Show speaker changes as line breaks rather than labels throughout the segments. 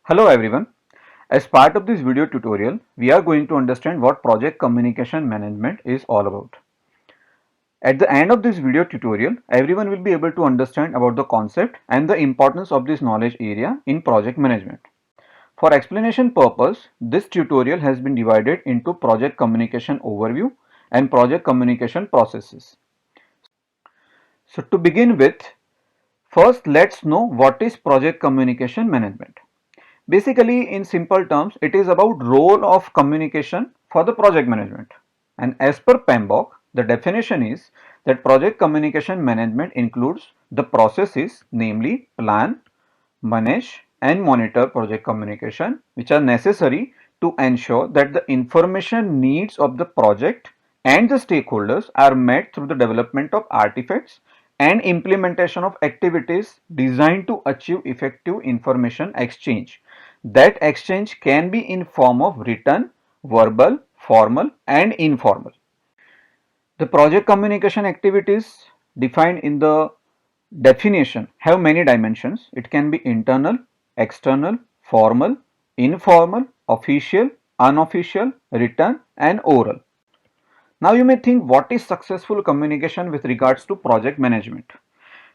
Hello everyone. As part of this video tutorial, we are going to understand what project communication management is all about. At the end of this video tutorial, everyone will be able to understand about the concept and the importance of this knowledge area in project management. For explanation purpose, this tutorial has been divided into project communication overview and project communication processes. So to begin with, first let's know what is project communication management. Basically, in simple terms, it is about role of communication for the project management. And as per PMBOK, the definition is that project communication management includes the processes, namely plan, manage and monitor project communication, which are necessary to ensure that the information needs of the project and the stakeholders are met through the development of artifacts and implementation of activities designed to achieve effective information exchange. That exchange can be in form of written, verbal, formal and informal. The project communication activities defined in the definition have many dimensions. It can be internal, external, formal, informal, official, unofficial, written and oral. Now you may think, what is successful communication with regards to project management?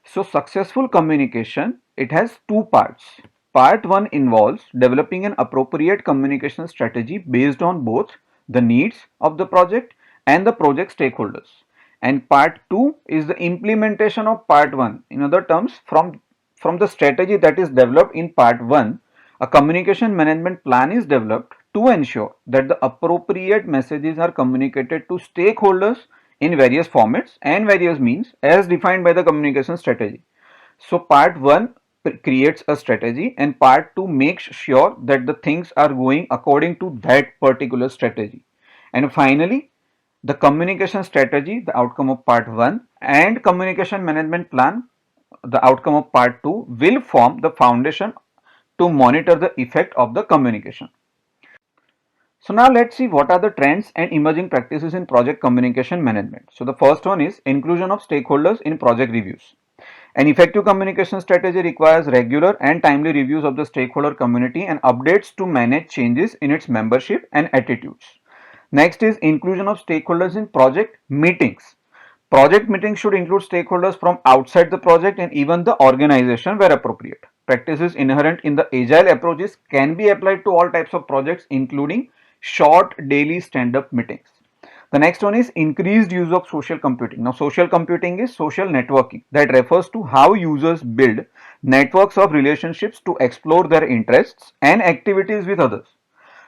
So successful communication, it has two parts. Part 1 involves developing an appropriate communication strategy based on both the needs of the project and the project stakeholders. And part 2 is the implementation of part 1. In other terms, from the strategy that is developed in part 1, a communication management plan is developed to ensure that the appropriate messages are communicated to stakeholders in various formats and various means as defined by the communication strategy. So part 1 creates a strategy and part 2 makes sure that the things are going according to that particular strategy. And finally, the communication strategy, the outcome of part 1, and communication management plan, the outcome of part 2, will form the foundation to monitor the effect of the communication. So now let's see what are the trends and emerging practices in project communication management. So the first one is inclusion of stakeholders in project reviews. An effective communication strategy requires regular and timely reviews of the stakeholder community and updates to manage changes in its membership and attitudes. Next is inclusion of stakeholders in project meetings. Project meetings should include stakeholders from outside the project and even the organization where appropriate. Practices inherent in the agile approaches can be applied to all types of projects, including short daily stand-up meetings. The next one is increased use of social computing. Now, social computing is social networking that refers to how users build networks of relationships to explore their interests and activities with others.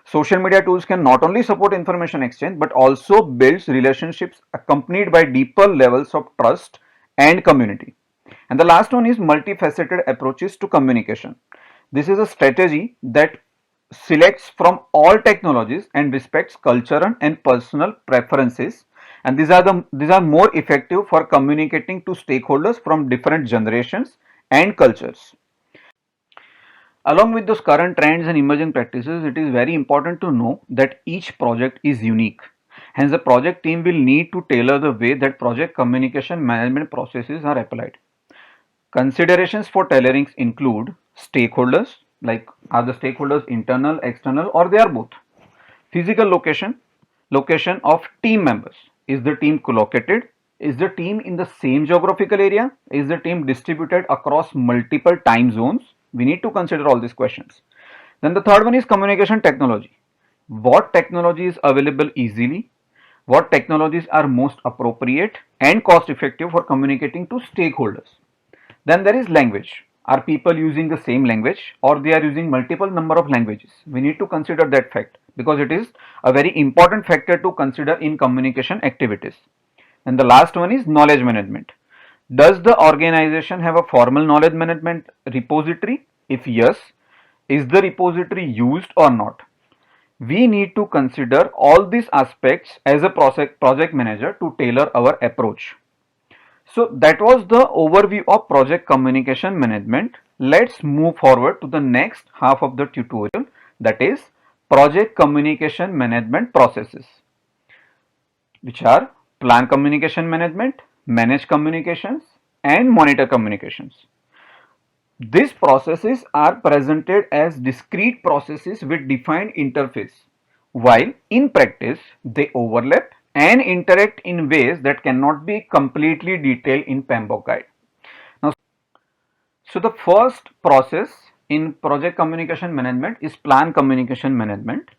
Social media tools can not only support information exchange but also builds relationships accompanied by deeper levels of trust and community. And the last one is multifaceted approaches to communication. This is a strategy that selects from all technologies and respects cultural and personal preferences, and these are more effective for communicating to stakeholders from different generations and cultures. Along with those current trends and emerging practices, it is very important to know that each project is unique. Hence, the project team will need to tailor the way that project communication management processes are applied. Considerations for tailoring include stakeholders, like are the stakeholders internal, external, or they are both. Physical location, location of team members. Is the team co-located? Is the team in the same geographical area? Is the team distributed across multiple time zones? We need to consider all these questions. Then the third one is communication technology. What technology is available easily? What technologies are most appropriate and cost effective for communicating to stakeholders? Then there is language. Are people using the same language or they are using multiple number of languages? We need to consider that fact because it is a very important factor to consider in communication activities. And the last one is knowledge management. Does the organization have a formal knowledge management repository? If yes, is the repository used or not? We need to consider all these aspects as a project manager to tailor our approach. So that was the overview of project communication management. Let's move forward to the next half of the tutorial, that is project communication management processes, which are plan communication management, manage communications and monitor communications. These processes are presented as discrete processes with defined interface, while in practice they overlap and interact in ways that cannot be completely detailed in PMBOK guide. Now, so the first process in project communication management is plan communication management.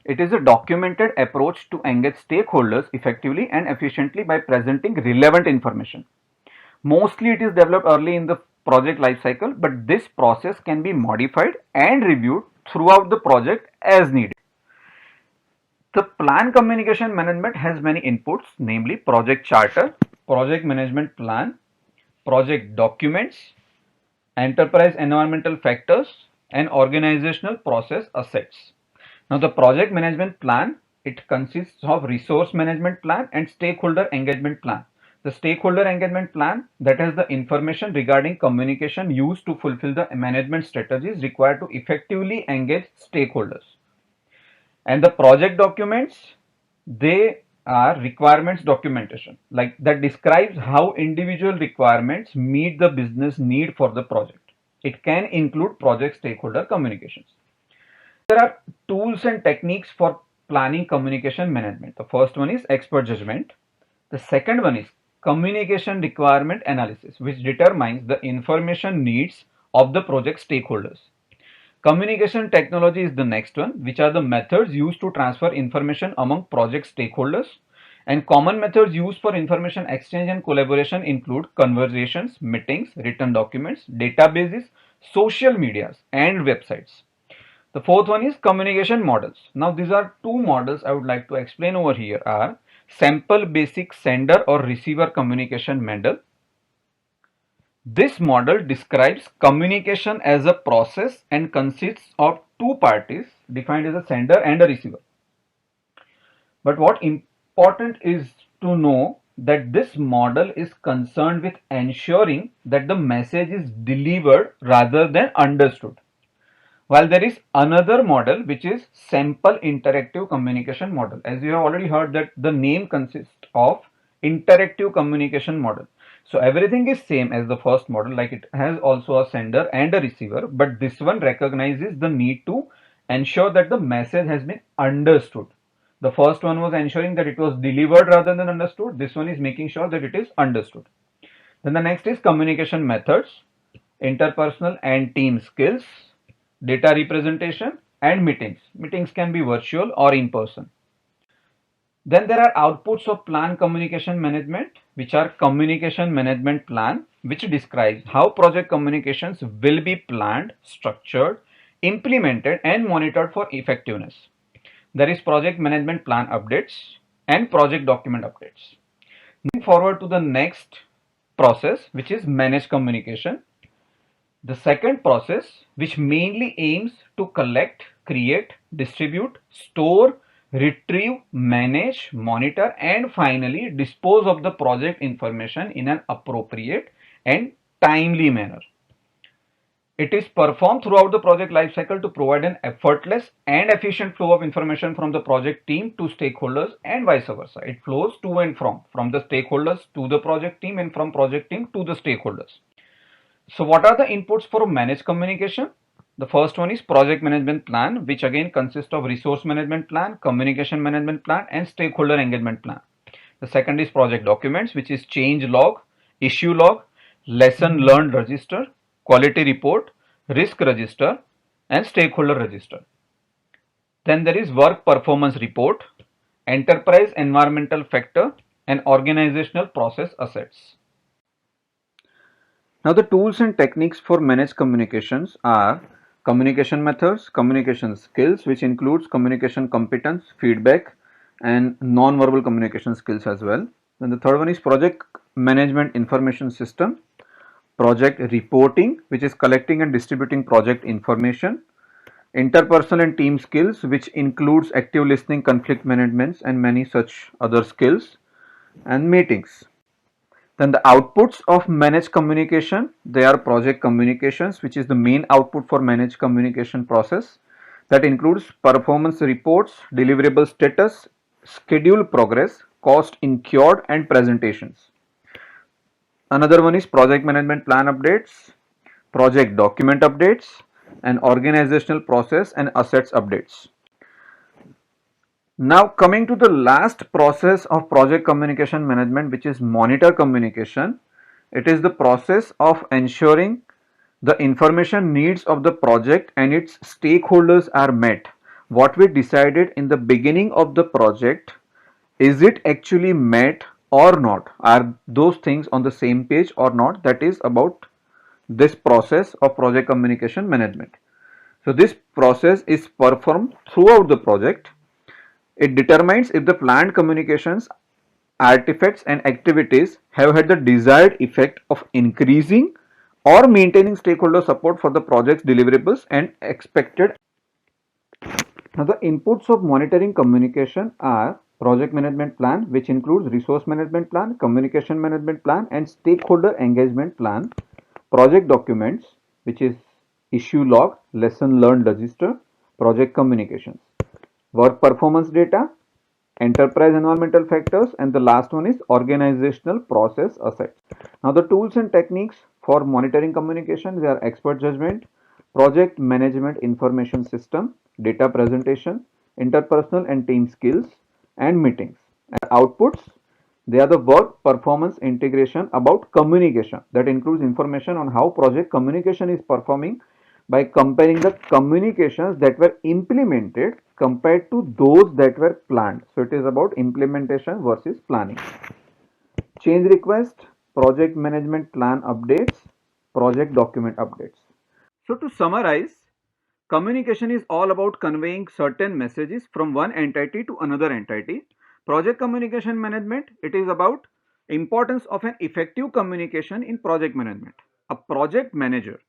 It is a documented approach to engage stakeholders effectively and efficiently by presenting relevant information. Mostly it is developed early in the project lifecycle, but this process can be modified and reviewed throughout the project as needed. The plan communication management has many inputs, namely project charter, project management plan, project documents, enterprise environmental factors, and organizational process assets. Now the project management plan, it consists of resource management plan and stakeholder engagement plan. The stakeholder engagement plan, that has the information regarding communication used to fulfill the management strategies required to effectively engage stakeholders. And the project documents, they are requirements documentation, like that describes how individual requirements meet the business need for the project. It can include project stakeholder communications. There are tools and techniques for planning communication management. The first one is expert judgment. The second one is communication requirement analysis, which determines the information needs of the project stakeholders. Communication technology is the next one, which are the methods used to transfer information among project stakeholders. And common methods used for information exchange and collaboration include conversations, meetings, written documents, databases, social medias, and websites. The fourth one is communication models. Now these are two models I would like to explain over here are sample basic sender or receiver communication model. This model describes communication as a process and consists of two parties defined as a sender and a receiver. But what important is to know that this model is concerned with ensuring that the message is delivered rather than understood. While there is another model which is sample interactive communication model. As you have already heard that the name consists of interactive communication model. So everything is same as the first model, like it has also a sender and a receiver, but this one recognizes the need to ensure that the message has been understood. The first one was ensuring that it was delivered rather than understood. This one is making sure that it is understood. Then the next is communication methods, interpersonal and team skills, data representation, and meetings. Meetings can be virtual or in person. Then there are outputs of plan communication management, which are communication management plan, which describes how project communications will be planned, structured, implemented, and monitored for effectiveness. There is project management plan updates and project document updates. Moving forward to the next process, which is managed communication. The second process, which mainly aims to collect, create, distribute, store, retrieve, manage, monitor, and finally dispose of the project information in an appropriate and timely manner. It is performed throughout the project lifecycle to provide an effortless and efficient flow of information from the project team to stakeholders and vice versa. It flows to and from the stakeholders to the project team and from project team to the stakeholders. So what are the inputs for managed communication? The first one is project management plan, which again consists of resource management plan, communication management plan, and stakeholder engagement plan. The second is project documents, which is change log, issue log, lesson learned register, quality report, risk register, and stakeholder register. Then there is work performance report, enterprise environmental factor, and organizational process assets. Now the tools and techniques for managed communications are communication methods, communication skills, which includes communication competence, feedback, and non-verbal communication skills as well. Then the third one is project management information system, project reporting, which is collecting and distributing project information, interpersonal and team skills, which includes active listening, conflict management, and many such other skills, and meetings. Then the outputs of managed communication, they are project communications, which is the main output for managed communication process. That includes performance reports, deliverable status, schedule progress, cost incurred, and presentations. Another one is project management plan updates. project document updates, and organizational process and assets updates. Now coming to the last process of project communication management, which is monitor communication. It is the process of ensuring the information needs of the project and its stakeholders are met. What we decided in the beginning of the project, is it actually met or not? Are those things on the same page or not? That is about this process of project communication management. So this process is performed throughout the project. It determines if the planned communications, artifacts and activities have had the desired effect of increasing or maintaining stakeholder support for the project's deliverables and expected. Now the inputs of monitoring communication are project management plan, which includes resource management plan, communication management plan and stakeholder engagement plan, project documents, which is issue log, lesson learned register, project communications, work performance data, enterprise environmental factors, and the last one is organizational process assets. Now the tools and techniques for monitoring communication, they are expert judgment, project management information system, data presentation, interpersonal and team skills, and meetings. And outputs, they are the work performance integration about communication, that includes information on how project communication is performing by comparing the communications that were implemented compared to those that were planned. So it is about implementation versus planning. Change request, project management plan updates, project document updates. So to summarize, communication is all about conveying certain messages from one entity to another entity. Project communication management, it is about importance of an effective communication in project management. A project manager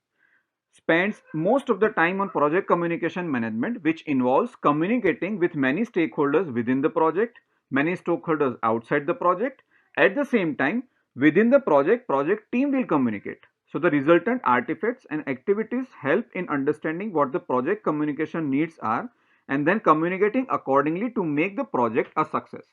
spends most of the time on project communication management, which involves communicating with many stakeholders within the project, many stakeholders outside the project. At the same time, within the project team will communicate. So the resultant artifacts and activities help in understanding what the project communication needs are and then communicating accordingly to make the project a success.